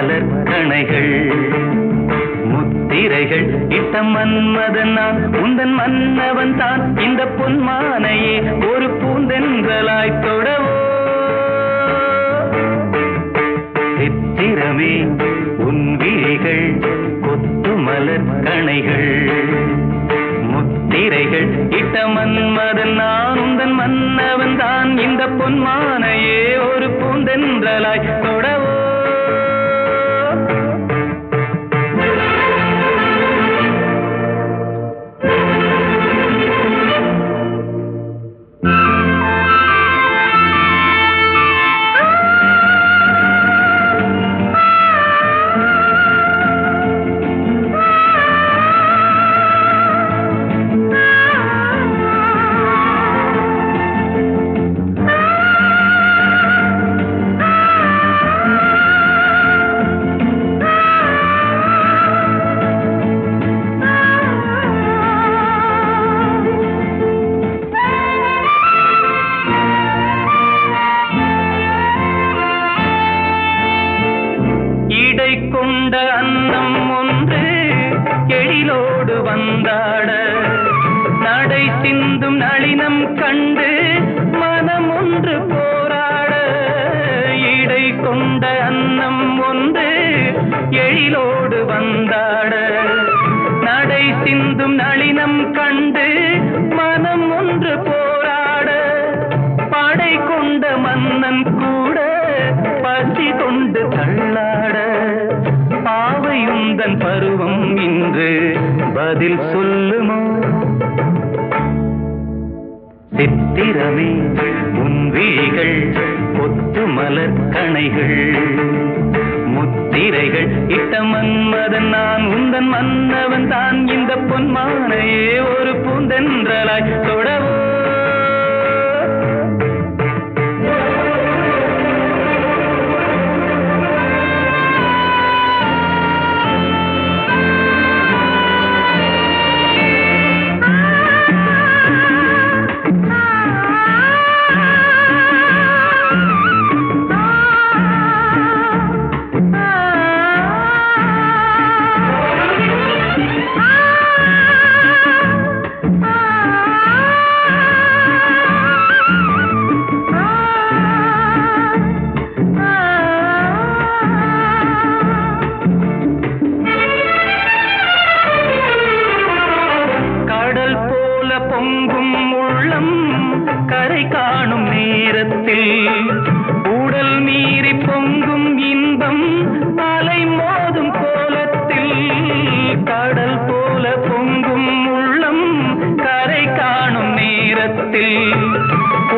மலர் கணைகள் முத்திரைகள் இட்ட மன்மதன் நான் உந்தன் மன்னவன் தான் இந்த பொன்மானையே ஒரு பூந்தென்றலாய் தொடவோ சித்திரமே உன் விழிகள் கொத்து மலர் கணைகள் முத்திரைகள் இட்ட மன்மதன் நான் உந்தன் மன்னவன் தான் இந்த பொன்மானையே ஒரு பூந்தென்றலாய் தொடவோ கொண்ட அன்னம் ஒன்று எழிலோடு வந்தாட நடை சிந்தும் நளினம் கண்டு மனம் ஒன்று போராட இடை கொண்ட அன்னம் ஒன்று எழிலோடு வந்தாட நடை சிந்தும் நளினம் கண்டு மனம் ஒன்று போராட படை கொண்ட மன்னன் கூட பசி கொண்டு தள்ளாட பாவையுந்தன் பருவம் இன்று பதில் சொல்லுமோ சித்திரமே உன் விழிகள் கொத்து மலர் கணைகள் முத்திரைகள் இட்ட மன்மதன் நான் உந்தன் மன்னவன் தான் இந்த பொன்மானையே ஒரு பூந்தென்றலாய் தொடவோ பொங்கும் உள்ளம் கரை காணும் நேரத்தில் உடல் மீறி பொங்கும் இன்பம் அலை மோதும் கோலத்தில் கடல் போல பொங்கும் உள்ளம் கரை காணும் நேரத்தில்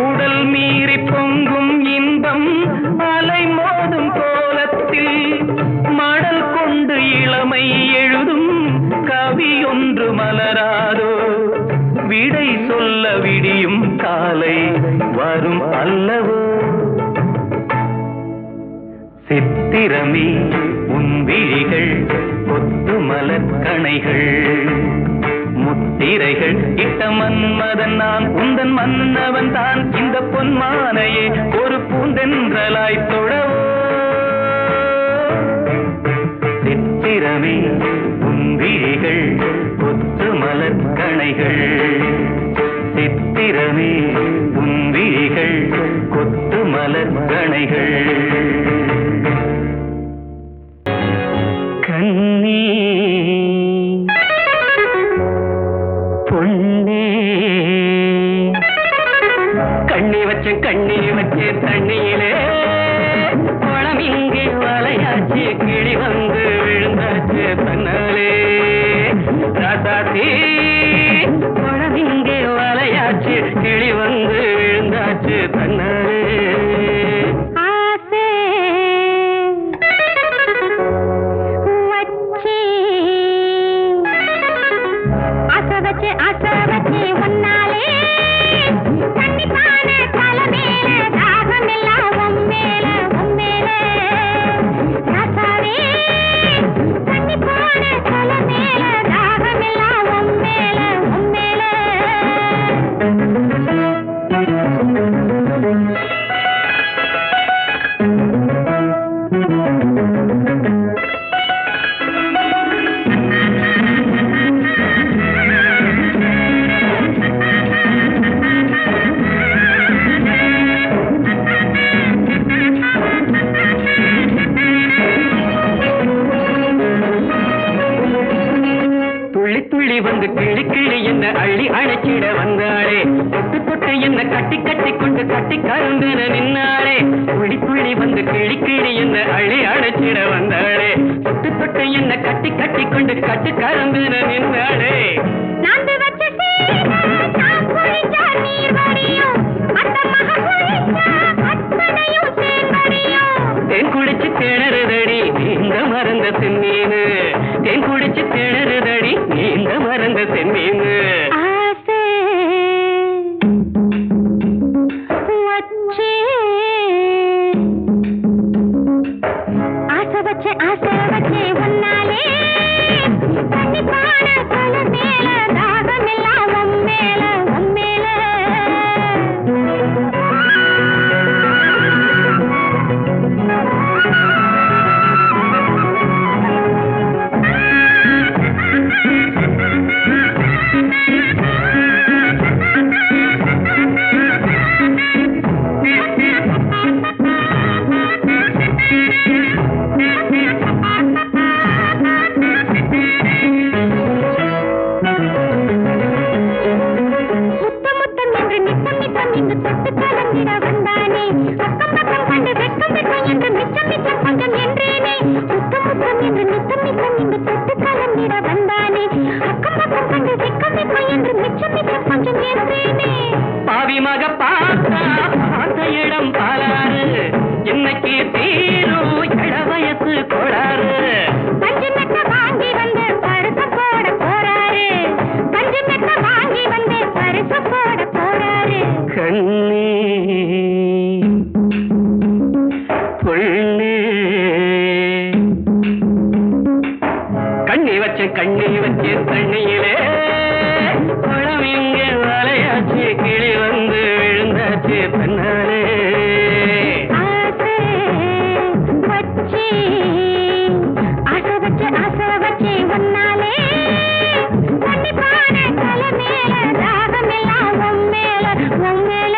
உடல் மீறி பொங்கும் இன்பம் அலை மோதும் கோலத்தில் மடல் கொண்டு இளமை எழுதும் கவி ஒன்று மலராதோ விடை சொல்ல விடியும் காலை வரும் அல்லவோ சித்திரமே உன் விழிகள் கொத்து மலர் கணைகள் முத்திரைகள் இட்ட மன்மதன் நான் உந்தன் மன்னவன் தான் இந்த பொன்மானையே ஒரு பூந்தென்றலாய் தொடவோ சித்திரமே உன் விழிகள் கொத்து மலர் கணைகள் சித்திரமே உன் விழிகள் கொத்து மலர் கணைகள் கண்ணே பொன்னே கண்ணி வச்சு தண்ணியிலே குளம் இங்கே வலையாச்சு கிளி வந்து விழுந்தாச்சு தன்னாலே ராசாத்தி குளம் இங்கே வலையாச்சு கிளி வந்து விழுந்தாச்சு தன்னாலே Thank you. கட்டி கட்டி கொண்டு கட்டி கரும்பின நின்னாளே துள்ளி துள்ளி வந்து கிளி கிளி என்ன அழி அழைச்சிட வந்தாளே தொட்டு தொட்டு என்ன கட்டி கட்டி கொண்டு கட்டி கரும்பின நின்னாளே தேன் குடிச்சு திணறுதடி நீந்த மறந்த செம்மீனு தேன் குடிச்சு திணறுதடி நீந்த மறந்த செம்மீனு ஆசை வச்சே ஒன்னாலே தண்ணி பாட மேல தாகமெல்லாம் உம்மேல உம்மேல பாவிமாக பார்த்த இடம் பாலாறு இன்னைக்கு தீரும் இள வயசு கோளாறு வாங்கி வந்து பரிசு போட போறாரு வாங்கி வந்து பரிசு போட போறாரு கண்ணே பொண்ணே கண்ணி வச்சு தண்ணியிலே குளம் இங்கே வலையாச்சு கிளி வந்து விழுந்தாச்சு தன்னாலே ஆசை வச்சு ஒன்னாலே தண்ணி பாட தலை மேல தாகமெல்லாம் உம்மேல உம்மேல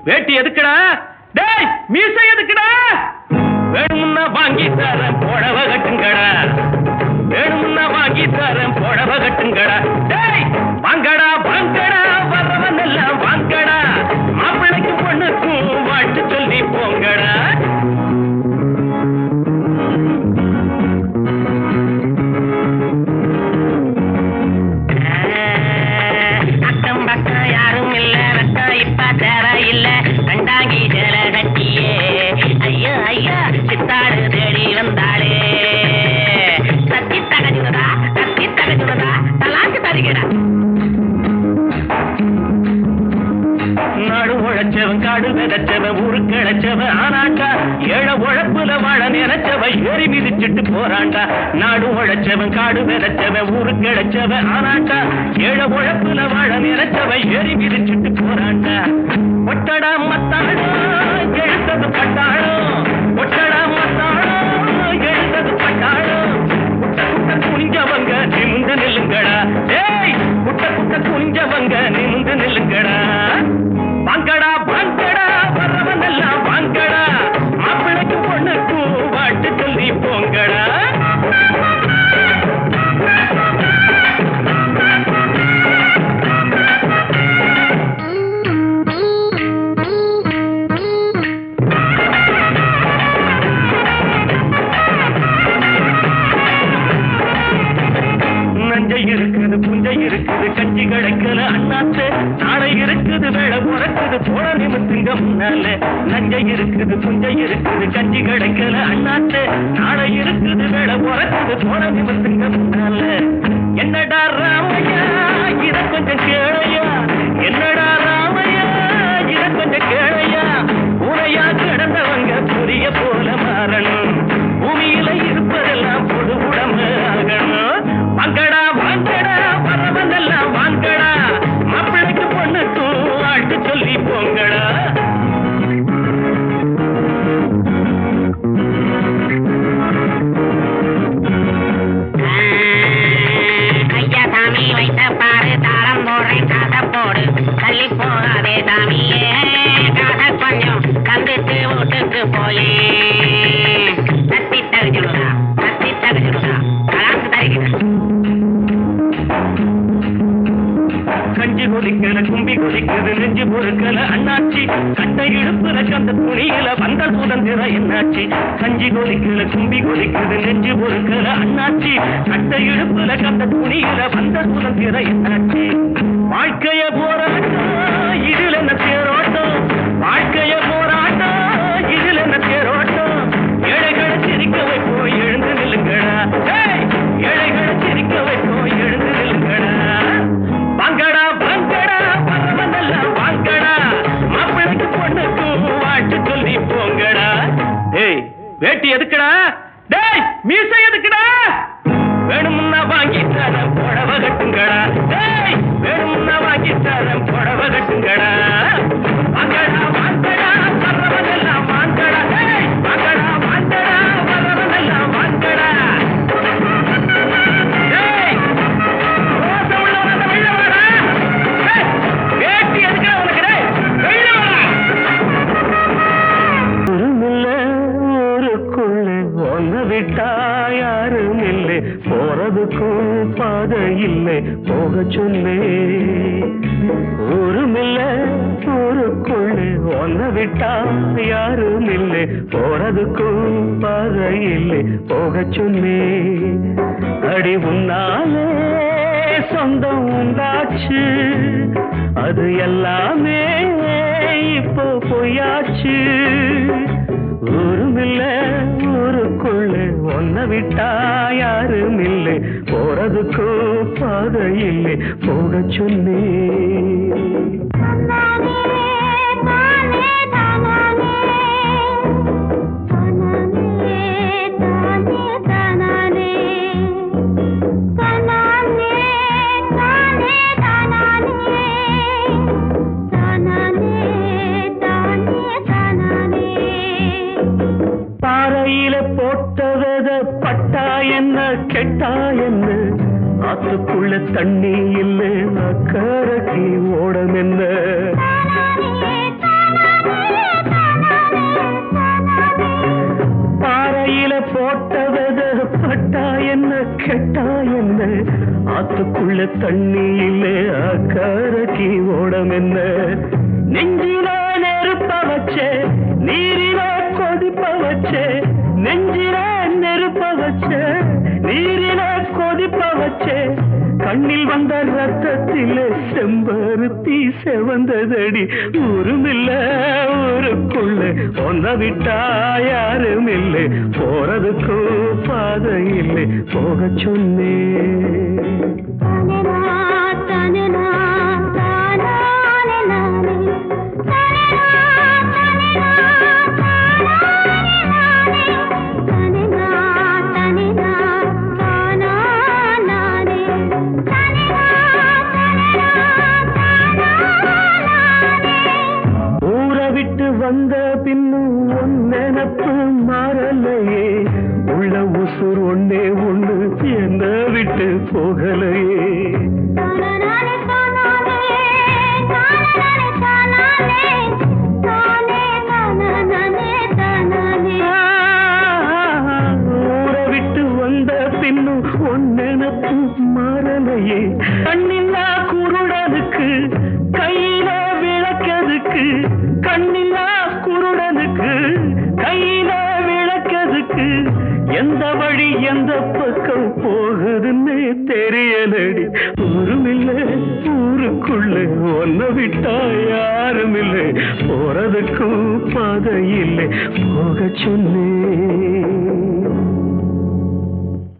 வேட்டி எதுக்குடா டேய் மீசை எதுக்குடா வேணும்னா வாங்கி தரேன் புடவை கட்டுங்கடா வேணும்னா வாங்கி தரேன் புடவை கட்டுங்கடா டேய் வாங்கடா வாங்கடா வரவன் எல்லாம் வாங்கடா மாப்பிள்ளைக்கு பொண்ணுக்கும் வாழ்த்து சொல்லி போங்கடா அக்கம் பக்கம் யாரும் இல்ல வெக்கம் இப்ப தேவை இல்ல கண்டாங்கி ஜல கட்டியே ஐயோ ஐயோ சித்தாடு தேடி வந்தாளே தத்தி தகஜுனதா தலாக்கு தருகிறா நாடு உழைச்சவன் காடு விதைச்சவன் ஊரு கிழச்சவன் ஆனாண்டா ஏழ உழைப்புல வாழ நினைச்சவன் ஏறி மிதிச்சிட்டு போறாண்டா நாடு உழைச்சவன் காடு விதைச்சவன் ஊரு கிழச்சவன் ஆனாண்டா ஏழ உழைப்புல வாழ நினைச்சவன் ஏறி மிதிச்சிட்டு போறாண்டா ஒட்டடா மத்தாளம் எழுத்தது பட்டாளம் ஒட்டடா மத்தாளம் எழுத்தது பட்டாளம் குட்ட குனிஞ்சவங்க நிமிந்து நில்லுங்கடா ஏய் குட்ட குனிஞ்சவங்க நிமிந்து நில்லுங்கடா வாங்கடா வாங்கடா வரவன் எல்லாம் வாங்கடா மாப்பிள்ளைக்கு பொண்ணுக்கும் வாட்டு சொல்லி போங்கடா நஞ்சை இருக்குது புஞ்சை இருக்குது இருக்குது கஞ்சி கிடைக்கல அண்ணாத்து நாளை இருக்குது வேலை பிறக்குது போல நிமித்துங்க முன்னால நஞ்சை இருக்குது புஞ்சை இருக்குது கஞ்சி கிடைக்கல அண்ணாத்து நாளை இருக்குது வேலை பிறக்குது போல நிமித்துங்க முன்னால என்னடா ராமையா இத கொஞ்சம் கேளையா என்னடா ராமையா இத கொஞ்சம் கேளையா உரையா கிடந்தவங்க புரிய போல மாறணும் பூமியில இருப்பதெல்லாம் பொது உடம்பு ஆகணும் வாங்கடா வாங்கடா வரவந்தெல்லாம் வாங்கடா மாப்பிள்ளைக்கு பொண்ணுக்கும் ஆட்டு சொல்லி போங்கடா ஐயா சாமி வைத்த பாரு தாளம் போடுறேன் காசை போடு தள்ளி போகாதே சாமியே காசை கொஞ்சம் தந்துட்டு வீட்டுக்கு போயே தத்தி தகுதிடுதா கலாக்கு தருகிறேன் கஞ்சி கொதிக்கல கும்பி கொதிக்குது நெஞ்சு பொறுக்கல அண்ணாச்சி கட்டை இடுப்புல கந்த துணியில வந்த சுதந்திரம் என்னாச்சு கஞ்சி கொதிக்கல கும்பி கொதிக்குது நெஞ்சு பொறுக்கல அண்ணாச்சி கட்டை இடுப்புல கந்த துணியில வந்த சுதந்திரம் என்னாச்சு வாழ்க்கைய போராட்டம் இதுல என்ன தேரோட்டம் வாழ்க்கைய போராட்டம் இதுல என்ன தேரோட்டம் ஏழைகளை சிரிக்க வைப்போம் எழுந்து நில்லுங்கடா ஏழைகளை சிரிக்க வைப்போம் எழுந்து நில்லுங்கடா வாங்கடா வாங்கடா பரவந்தெல்லாம் வாங்கடா மாப்பிள்ளைக்கு பொண்ணுக்கும் வாட்டு சொல்லி போங்கடா டேய் வேட்டி எதுக்குடா டேய் மீசை எதுக்குடா வேணும்னா வாங்கி தரேன் புடவை கட்டுங்கடா டேய் வேணும்னா வாங்கி தரேன் புடவை கட்டுங்கடா வாங்கடா வாங்கடா பரவந்தெல்லாம் வாங்கடா டேய் வாங்கடா வாங்கடா பரவந்தெல்லாம் வாங்கடா டேய் ரோச உள்ளவன வெளில வாடா டேய் வேட்டி எதுக்குடா உனக்கு டேய் வெளில வாடா ஒருமில்ல ஊருக்குள்ள ஒன்ன விட்டா யாரும் இல்லை போறதுக்கும் பாதை இல்லை போக சொல்லே ஊருமில்ல ஊருக்குள்ள ஒன்ன விட்டா யாரும் இல்லை போறதுக்கும் பாதை இல்லை போக சொல்லே அடி உன்னாலே சொந்தம் உண்டாச்சு அது எல்லாமே இப்போ பொய்யாச்சு ஊருமில்ல ஊருக்குள்ள ஒன்ன விட்டா யாரும் இல்லை போறதுக்கும் பாதை இல்லை போக சொல்லி பாறையில போட்டவத பட்டா என்ன கெட்டா என்ன ஆத்துக்குள்ள தண்ணி இல்லை அக்கறைக்கு ஓடம் என்ன பாறையில போட்டவத பட்டா என்ன கெட்டா என்ன ஆத்துக்குள்ள தண்ணி இல்லை அக்கறைக்கு ஓடம் என்ன நெஞ்சில நெருப்ப வச்சே நீரில கொதிப்ப வச்சே நெஞ்சில நெருப்ப வச்சே நீரில கொதிப்ப வச்சே கண்ணில் வந்த ரத்தத்திலே செம்பருத்தி செவந்ததடி ஊருமில்ல ஊருக்குள்ள ஒன்ன விட்டா யாரும் இல்லை போறதுக்கும் பாதை இல்லை போக சொன்னே வந்த பின்னும் உன் நினப்பு மாறலையே உள்ள உசுர் ஒன்னே ஒண்ணு என்ன விட்டு போகலையே ஊரை விட்டு வந்த பின்னும் உன் நினப்பு மாறலையே கண்ணில்லா குருடனுக்கு கையில விளக்கதுக்கு கண்ணில்லா குருடனுக்கு கையில விளக்கதுக்கு எந்த வழி எந்த பக்கம் போகுதுன்னு தெரியலடி ஊருமில்ல ஊருக்குள்ள ஒன்ன விட்டா யாரும் இல்லை போறதுக்கும் பாதை இல்லை போக சொன்னேன்